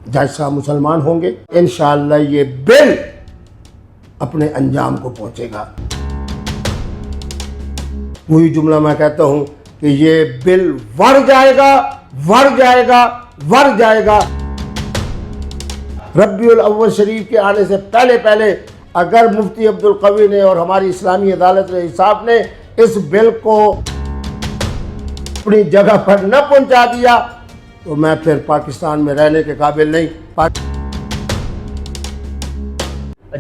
جج صاحب مسلمان ہوں گے، انشاءاللہ یہ بل اپنے انجام کو پہنچے گا۔ وہی جملہ میں کہتا ہوں کہ یہ بل بڑھ جائے گا، بڑھ جائے گا، بڑھ جائے گا۔ ربیع الاول شریف کے آنے سے پہلے اگر مفتی عبدالقوی نے اور ہماری اسلامی عدالت انصاف نے اس بل کو اپنی جگہ پر نہ پہنچا دیا تو میں پھر پاکستان میں رہنے کے قابل نہیں۔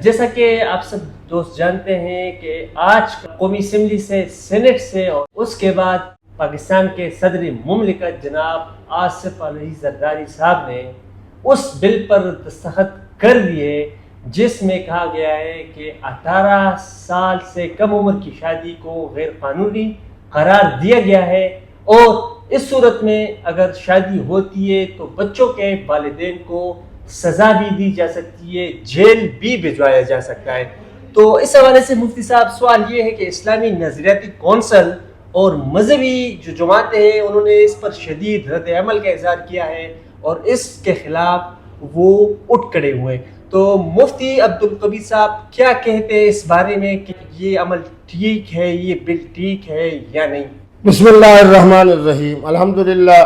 جیسا کہ آپ سب دوست جانتے ہیں کہ آج قومی اسمبلی سے، سینٹ سے اور اس کے بعد پاکستان کے صدر مملکت جناب آصف علی زرداری صاحب نے اس بل پر دستخط کر دیے جس میں کہا گیا ہے کہ 18 سال سے کم عمر کی شادی کو غیر قانونی قرار دیا گیا ہے، اور اس صورت میں اگر شادی ہوتی ہے تو بچوں کے والدین کو سزا بھی دی جا سکتی ہے، جیل بھی بھجوایا جا سکتا ہے۔ تو اس حوالے سے مفتی صاحب سوال یہ ہے کہ اسلامی نظریاتی کونسل اور مذہبی جو جماعتیں ہیں انہوں نے اس پر شدید رد عمل کا اظہار کیا ہے اور اس کے خلاف وہ اٹھ کھڑے ہوئے۔ تو مفتی عبدالقوی صاحب کیا کہتے ہیں اس بارے میں کہ یہ عمل ٹھیک ہے، یہ بل ٹھیک ہے یا نہیں؟ بسم اللہ الرحمن الرحیم۔ الحمدللہ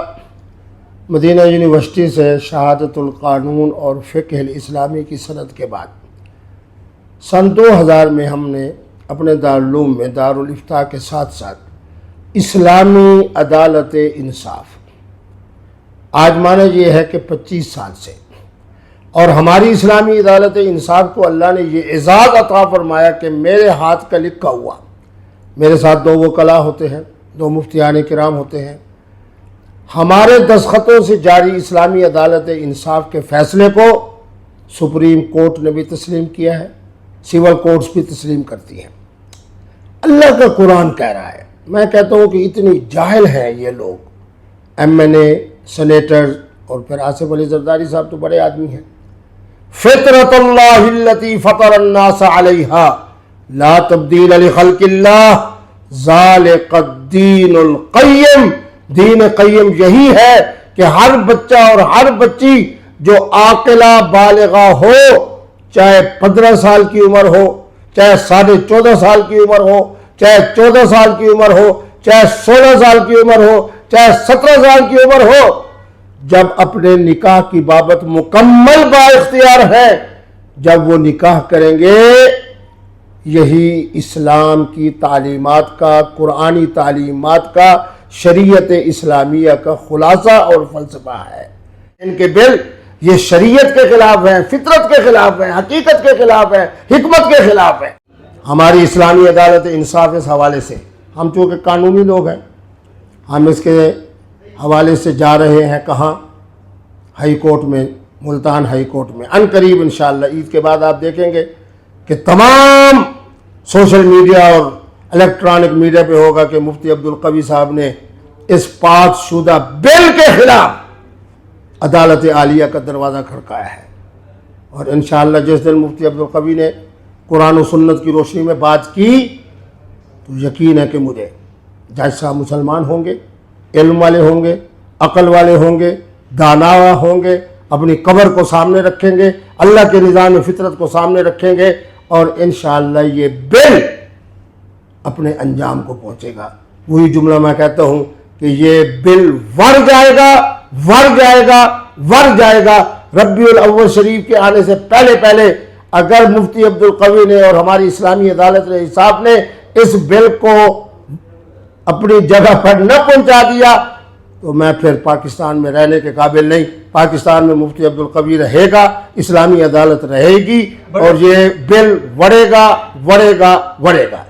مدینہ یونیورسٹی سے شہادت القانون اور فقہ الاسلامی کی سند کے بعد سن 2000 میں ہم نے اپنے دارالعلوم میں دارالافتاء کے ساتھ ساتھ اسلامی عدالت انصاف، آج مانا یہ ہے کہ 25 سال سے، اور ہماری اسلامی عدالت انصاف کو اللہ نے یہ اعزاز عطا فرمایا کہ میرے ہاتھ کا لکھا ہوا، میرے ساتھ 2 وکلاء ہوتے ہیں، 2 مفتیان کرام ہوتے ہیں، ہمارے دستخطوں سے جاری اسلامی عدالت انصاف کے فیصلے کو سپریم کورٹ نے بھی تسلیم کیا ہے، سول کورٹس بھی تسلیم کرتی ہیں۔ اللہ کا قرآن کہہ رہا ہے، میں کہتا ہوں کہ اتنی جاہل ہیں یہ لوگ، ایم این اے، سینیٹر، اور پھر آصف علی زرداری صاحب تو بڑے آدمی ہیں۔ فطرت اللہ التی فطر الناس علیہا لا تبدیل لخلق اللہ ذالک الدین القیم۔ دین قیم یہی ہے کہ ہر بچہ اور ہر بچی جو عاقلہ بالغہ ہو، چاہے 15 سال کی عمر ہو، چاہے 14.5 سال کی عمر ہو، چاہے 14 سال کی عمر ہو، چاہے 16 سال کی عمر ہو، چاہے 17 سال کی عمر ہو، جب اپنے نکاح کی بابت مکمل با اختیار ہے، جب وہ نکاح کریں گے، یہی اسلام کی تعلیمات کا، قرآنی تعلیمات کا، شریعت اسلامیہ کا خلاصہ اور فلسفہ ہے۔ ان کے بل یہ شریعت کے خلاف ہیں، فطرت کے خلاف ہیں، حقیقت کے خلاف ہیں، حکمت کے خلاف ہیں۔ ہماری اسلامی عدالت انصاف اس حوالے سے، ہم چونکہ قانونی لوگ ہیں، ہم اس کے حوالے سے جا رہے ہیں کہاں؟ ہائی کورٹ میں، ملتان ہائی کورٹ میں۔ ان قریب انشاءاللہ عید کے بعد آپ دیکھیں گے کہ تمام سوشل میڈیا اور الیکٹرانک میڈیا پہ ہوگا کہ مفتی عبدالقوی صاحب نے اس پاس شدہ بل کے خلاف عدالت عالیہ کا دروازہ کھڑکایا ہے، اور انشاءاللہ جس دن مفتی عبدالقوی نے قرآن و سنت کی روشنی میں بات کی تو یقین ہے کہ مجھے جج صاحب مسلمان ہوں گے، علم والے ہوں گے، عقل والے ہوں گے، دانا ہوں گے، اپنی قبر کو سامنے رکھیں گے، اللہ کے نظام فطرت کو سامنے رکھیں گے، اور انشاءاللہ یہ بل اپنے انجام کو پہنچے گا۔ وہی جملہ میں کہتا ہوں کہ یہ بل بڑھ جائے گا، بڑھ جائے گا، بڑھ جائے گا۔ ربیع الاول شریف کے آنے سے پہلے اگر مفتی عبدالقوی نے اور ہماری اسلامی عدالت انصاف نے اس بل کو اپنی جگہ پر نہ پہنچا دیا تو میں پھر پاکستان میں رہنے کے قابل نہیں۔ پاکستان میں مفتی عبدالقوی رہے گا، اسلامی عدالت رہے گی، اور یہ بل بڑھے گا، بڑھے گا، بڑھے گا۔